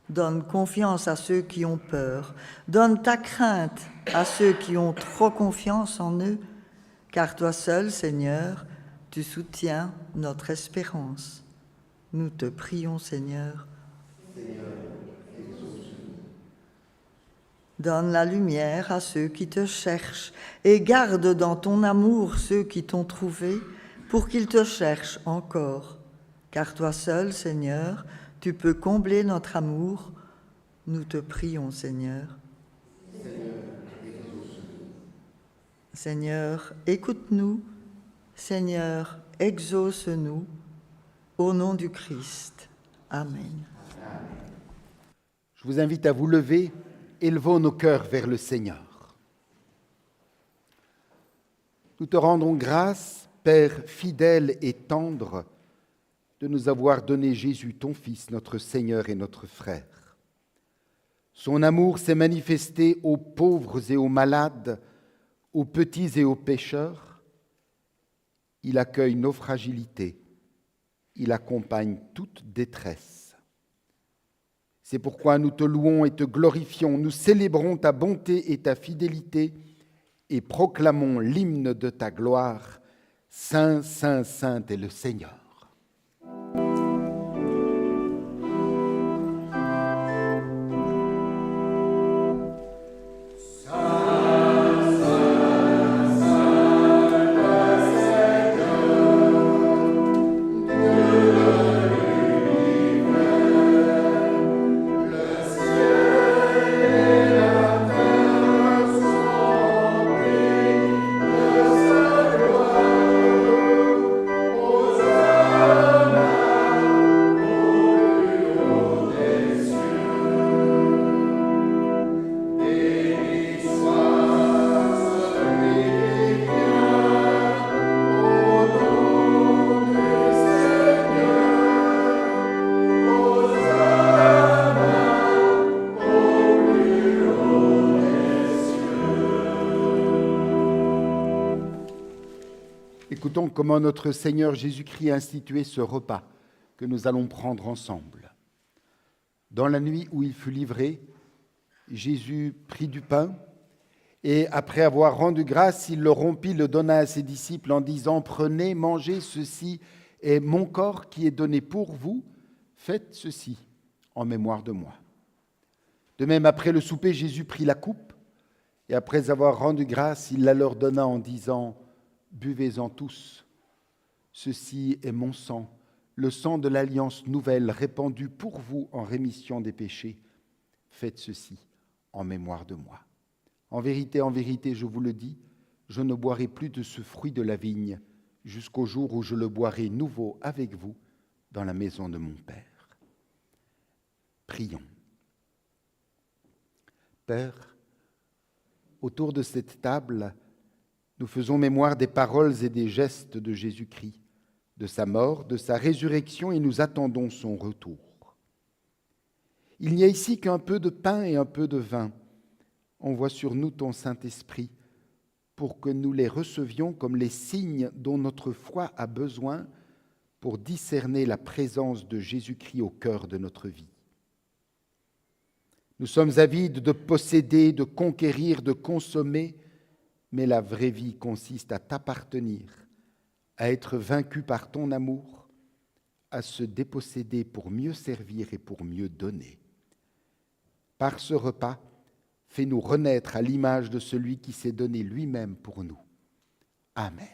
Donne confiance à ceux qui ont peur. Donne ta crainte à ceux qui ont trop confiance en eux. Car toi seul, Seigneur, tu soutiens notre espérance. Nous te prions, Seigneur. Donne la lumière à ceux qui te cherchent et garde dans ton amour ceux qui t'ont trouvé pour qu'ils te cherchent encore. Car toi seul, Seigneur, tu peux combler notre amour. Nous te prions, Seigneur. Seigneur, écoute-nous. Seigneur, exauce-nous. Au nom du Christ. Amen.
Je vous invite à vous lever, élevons nos cœurs vers le Seigneur. Nous te rendons grâce, Père fidèle et tendre, de nous avoir donné Jésus, ton Fils, notre Seigneur et notre frère. Son amour s'est manifesté aux pauvres et aux malades, aux petits et aux pécheurs. Il accueille nos fragilités, il accompagne toute détresse. C'est pourquoi nous te louons et te glorifions, nous célébrons ta bonté et ta fidélité et proclamons l'hymne de ta gloire. Saint, Saint, Saint est le Seigneur. Écoutons comment notre Seigneur Jésus-Christ a institué ce repas que nous allons prendre ensemble. Dans la nuit où il fut livré, Jésus prit du pain et, après avoir rendu grâce, il le rompit, le donna à ses disciples en disant « Prenez, mangez, ceci est mon corps qui est donné pour vous, faites ceci en mémoire de moi. » De même, après le souper, Jésus prit la coupe et, après avoir rendu grâce, il la leur donna en disant « Buvez-en tous, ceci est mon sang, le sang de l'alliance nouvelle répandu pour vous en rémission des péchés. Faites ceci en mémoire de moi. En vérité, je vous le dis, je ne boirai plus de ce fruit de la vigne jusqu'au jour où je le boirai nouveau avec vous dans la maison de mon Père. » Prions. Père, autour de cette table, nous faisons mémoire des paroles et des gestes de Jésus-Christ, de sa mort, de sa résurrection, et nous attendons son retour. Il n'y a ici qu'un peu de pain et un peu de vin. Envoie sur nous ton Saint-Esprit pour que nous les recevions comme les signes dont notre foi a besoin pour discerner la présence de Jésus-Christ au cœur de notre vie. Nous sommes avides de posséder, de conquérir, de consommer, mais la vraie vie consiste à t'appartenir, à être vaincu par ton amour, à se déposséder pour mieux servir et pour mieux donner. Par ce repas, fais-nous renaître à l'image de celui qui s'est donné lui-même pour nous. Amen.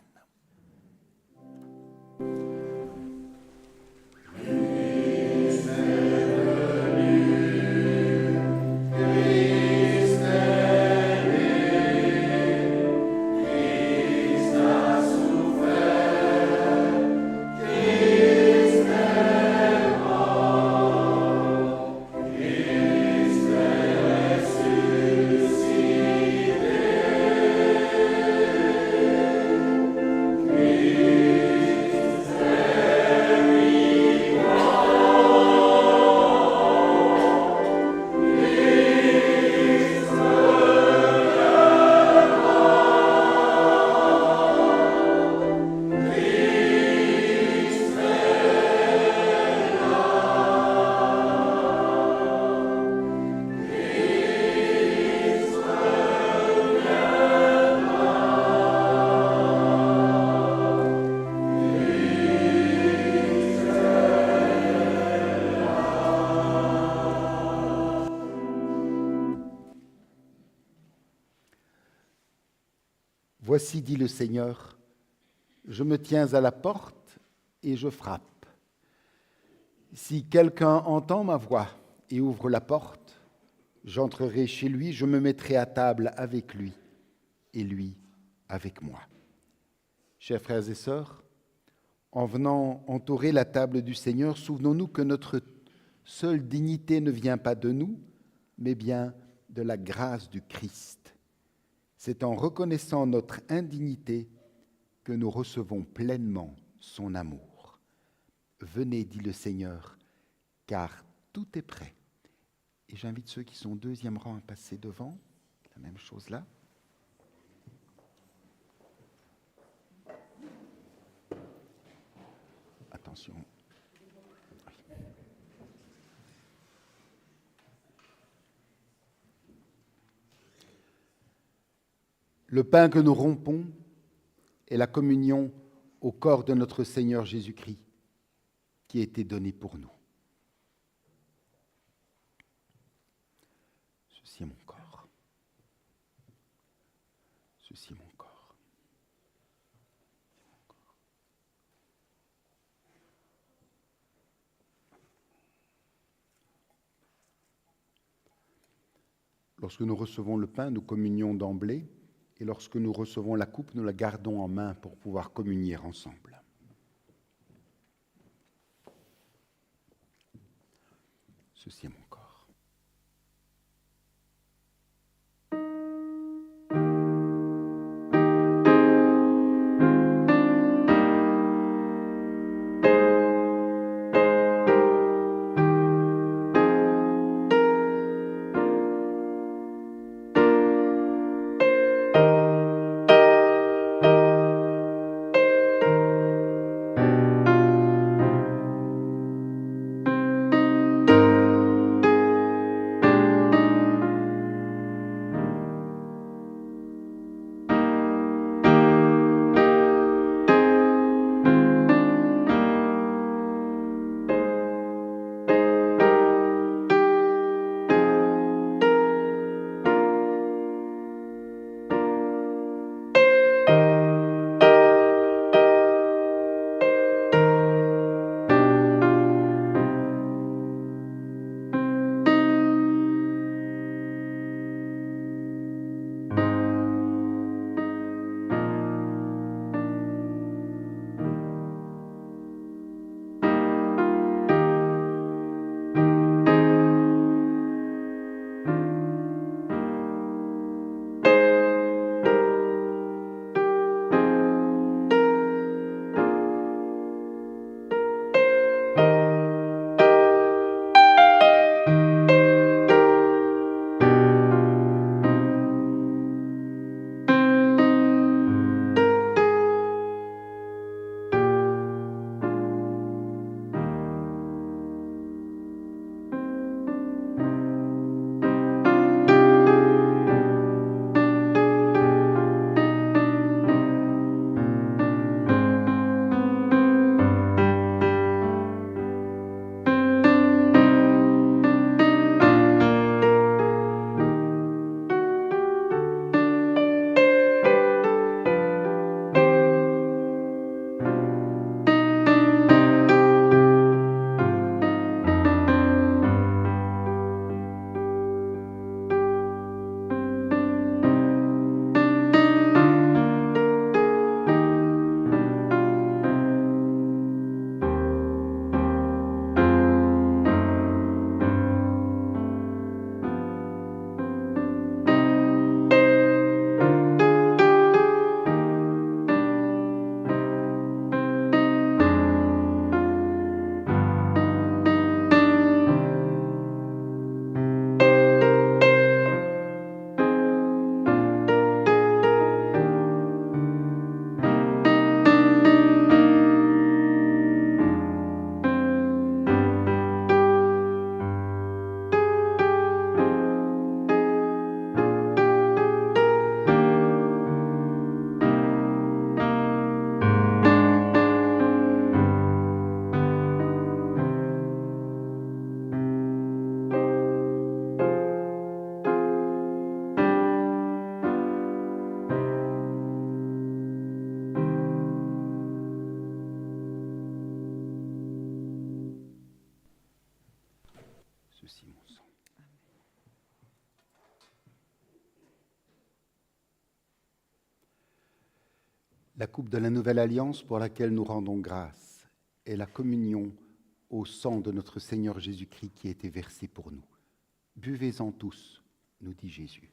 Voici, dit le Seigneur, je me tiens à la porte et je frappe. Si quelqu'un entend ma voix et ouvre la porte, j'entrerai chez lui, je me mettrai à table avec lui et lui avec moi. Chers frères et sœurs, en venant entourer la table du Seigneur, souvenons-nous que notre seule dignité ne vient pas de nous, mais bien de la grâce du Christ. C'est en reconnaissant notre indignité que nous recevons pleinement son amour. Venez, dit le Seigneur, car tout est prêt. Et j'invite ceux qui sont au deuxième rang à passer devant, la même chose là. Attention. Le pain que nous rompons est la communion au corps de notre Seigneur Jésus-Christ qui a été donné pour nous. Ceci est mon corps. Ceci est mon corps. Lorsque nous recevons le pain, nous communions d'emblée. Et lorsque nous recevons la coupe, nous la gardons en main pour pouvoir communier ensemble. Ceci est mon corps. La coupe de la nouvelle alliance pour laquelle nous rendons grâce est la communion au sang de notre Seigneur Jésus-Christ qui a été versé pour nous. Buvez-en tous, nous dit Jésus.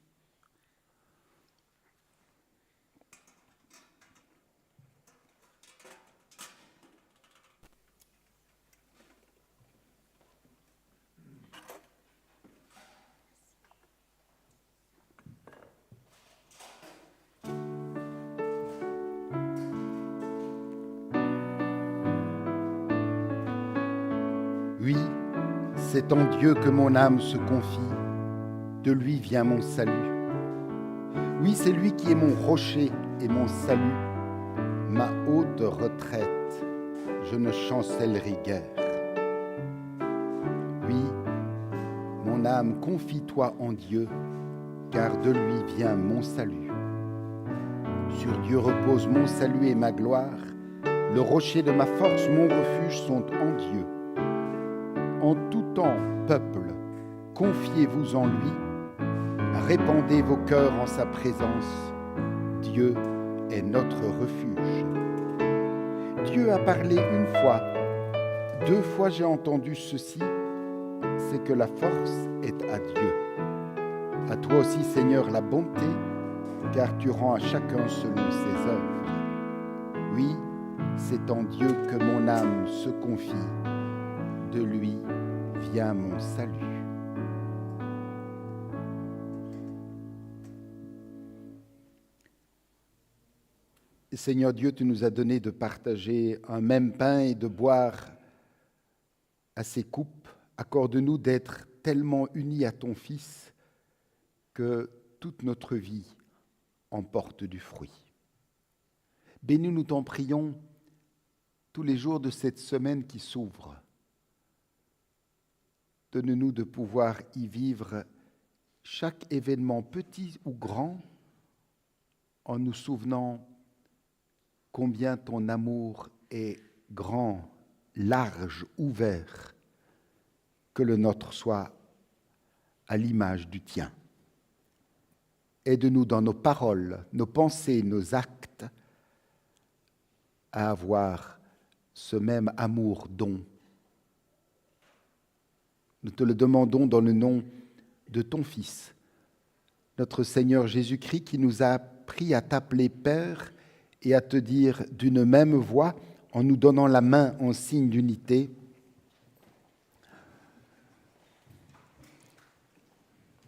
Oui, c'est en Dieu que mon âme se confie, de lui vient mon salut. Oui, c'est lui qui est mon rocher et mon salut, ma haute retraite, je ne chancellerai guère. Oui, mon âme, confie-toi en Dieu, car de lui vient mon salut. Sur Dieu repose mon salut et ma gloire, le rocher de ma force, mon refuge sont en Dieu. En tout temps, peuple, confiez-vous en lui, répandez vos cœurs en sa présence. Dieu est notre refuge. Dieu a parlé une fois, 2 fois j'ai entendu ceci, c'est que la force est à Dieu. À toi aussi, Seigneur, la bonté, car tu rends à chacun selon ses œuvres. Oui, c'est en Dieu que mon âme se confie, de lui vient mon salut. Seigneur Dieu, tu nous as donné de partager un même pain et de boire à ces coupes. Accorde-nous d'être tellement unis à ton Fils que toute notre vie en porte du fruit. Bénis, nous t'en prions, tous les jours de cette semaine qui s'ouvre. Donne-nous de pouvoir y vivre chaque événement, petit ou grand, en nous souvenant combien ton amour est grand, large, ouvert, que le nôtre soit à l'image du tien. Aide-nous dans nos paroles, nos pensées, nos actes, à avoir ce même amour don. Nous te le demandons dans le nom de ton Fils, notre Seigneur Jésus-Christ, qui nous a appris à t'appeler Père et à te dire d'une même voix, en nous donnant la main en signe d'unité,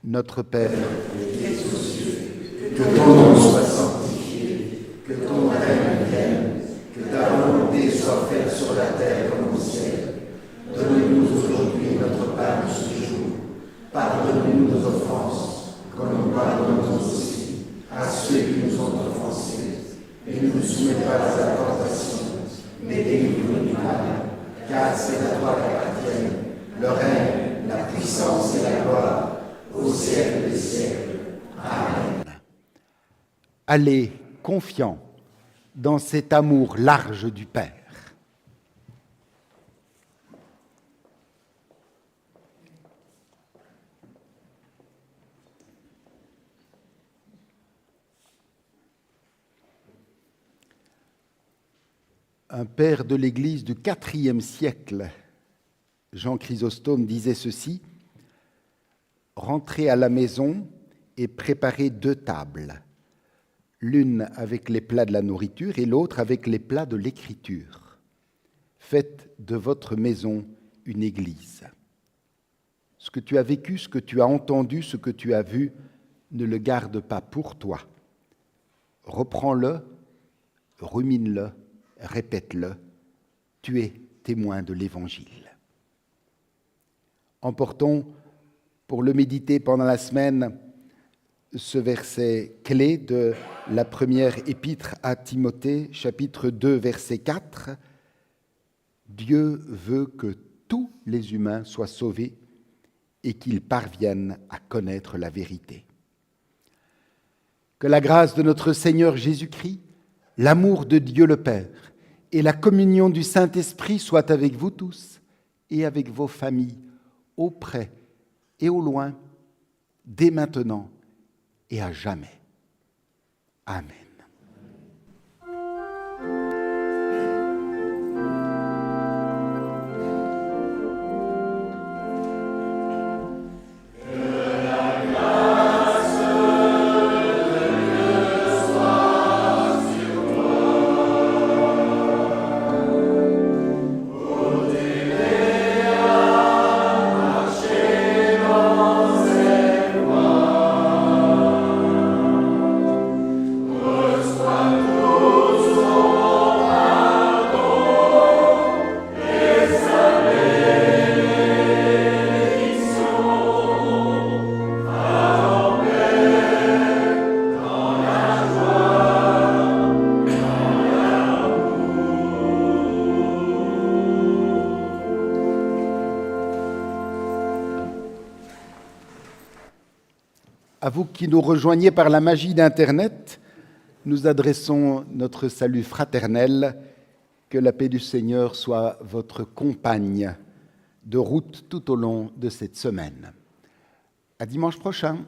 notre Père, qui es aux cieux, que ton nom soit sanctifié, que ton règne vienne, que ta volonté soit faite sur la terre comme au ciel. Donne-nous aujourd'hui notre pain de ce jour. Pardonne-nous nos offenses, comme nous pardonnons aussi à ceux qui nous ont offensés. Et ne nous soumets pas à la tentation, mais délivre-nous du mal, car c'est à toi qu'appartiennent le règne, la puissance et la gloire, au siècle des siècles. Amen. Allez, confiants dans cet amour large du Père. Un père de l'Église du IVe siècle, Jean Chrysostome, disait ceci: « Rentrez à la maison et préparez 2 tables, l'une avec les plats de la nourriture et l'autre avec les plats de l'écriture. Faites de votre maison une église. Ce que tu as vécu, ce que tu as entendu, ce que tu as vu, ne le garde pas pour toi. Reprends-le, rumine-le, répète-le, tu es témoin de l'Évangile. » Emportons, pour le méditer pendant la semaine, ce verset clé de la première épître à Timothée, chapitre 2, verset 4. « Dieu veut que tous les humains soient sauvés et qu'ils parviennent à connaître la vérité. » Que la grâce de notre Seigneur Jésus-Christ, l'amour de Dieu le Père et la communion du Saint-Esprit soient avec vous tous et avec vos familles, au près et au loin, dès maintenant et à jamais. Amen. À vous qui nous rejoignez par la magie d'Internet, nous adressons notre salut fraternel. Que la paix du Seigneur soit votre compagne de route tout au long de cette semaine. À dimanche prochain.